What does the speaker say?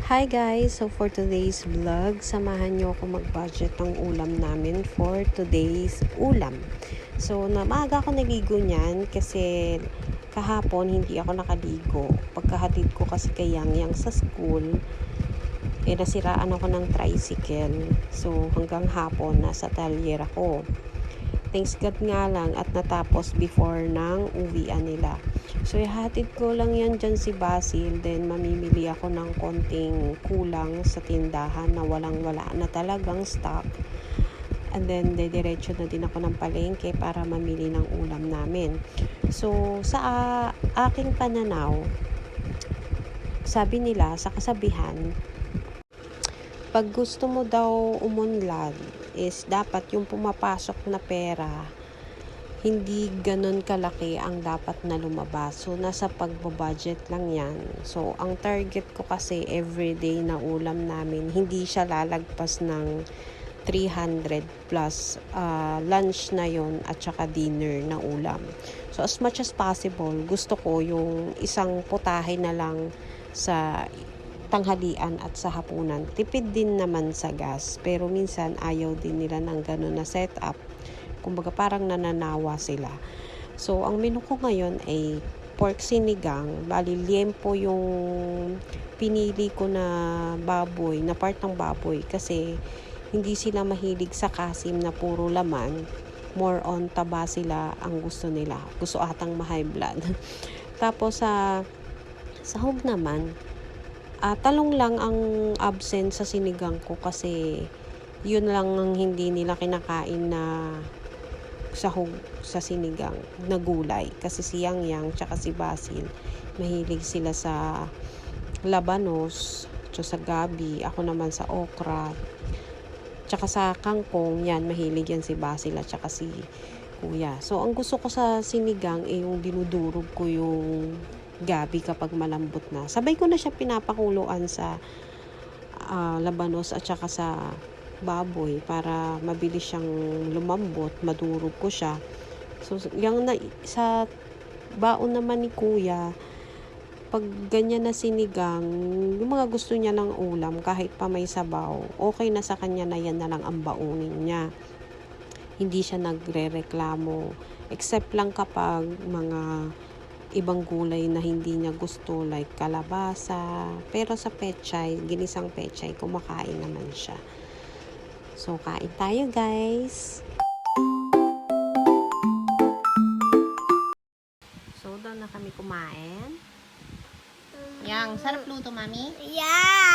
Hi guys! So for today's vlog, samahan nyo ako mag-budget ng ulam namin for today's ulam. So maaga ako naligo niyan kasi kahapon hindi ako nakaligo. Pagkahatid ko kasi kay Yang sa school, nasiraan ako ng tricycle. So hanggang hapon nasa talyer ako. Thanks God nga lang at natapos before ng uwian nila. So, ihatid ko lang yan dyan si Basil. Then, mamimili ako ng konting kulang sa tindahan na walang-wala na talagang stock. And then, dediretso na din ako ng palengke para mamili ng ulam namin. So, sa aking pananaw, sabi nila sa kasabihan, pag gusto mo daw umunlad, is dapat yung pumapasok na pera hindi ganun kalaki ang dapat na lumabas. So, nasa pagbabudget lang yan. So, ang target ko kasi everyday na ulam namin, hindi siya lalagpas ng 300 plus lunch na yon at saka dinner na ulam. So, as much as possible, gusto ko yung isang putahe na lang sa tanghalian at sa hapunan. Tipid din naman sa gas, pero minsan ayaw din nila ng ganun na setup. Kumbaga parang nananawa sila. So, ang menu ko ngayon ay pork sinigang. Bali, liempo yung pinili ko na baboy, na part ng baboy. Kasi, hindi sila mahilig sa kasim na puro laman. More on taba sila ang gusto nila. Gusto atang ma-high blood. Tapos, sa sahog naman, talong lang ang absent sa sinigang ko kasi yun lang ang hindi nila kinakain na sahog sa sinigang na gulay. Kasi si Yang tsaka si Basil, mahilig sila sa labanos, sa gabi, ako naman sa okra, tsaka sa kangkong, yan, mahilig yan si Basil at tsaka si Kuya. So, ang gusto ko sa sinigang ay yung dinudurog ko yung gabi kapag malambot na. Sabay ko na siya pinapakuluan sa labanos at saka sa baboy para mabilis siyang lumambot, madurog ko siya. So, sa baon naman ni Kuya, pag ganyan na sinigang, yung mga gusto niya ng ulam, kahit pa may sabaw, okay na sa kanya na yan na lang ang baunin niya. Hindi siya nagre-reklamo. Except lang kapag mga ibang gulay na hindi niya gusto, like kalabasa. Pero sa pechay, ginisang pechay, kumakain naman siya. So, kain tayo guys. So, doon na kami kumain. Yang, sarap luto, Mami? Yeah!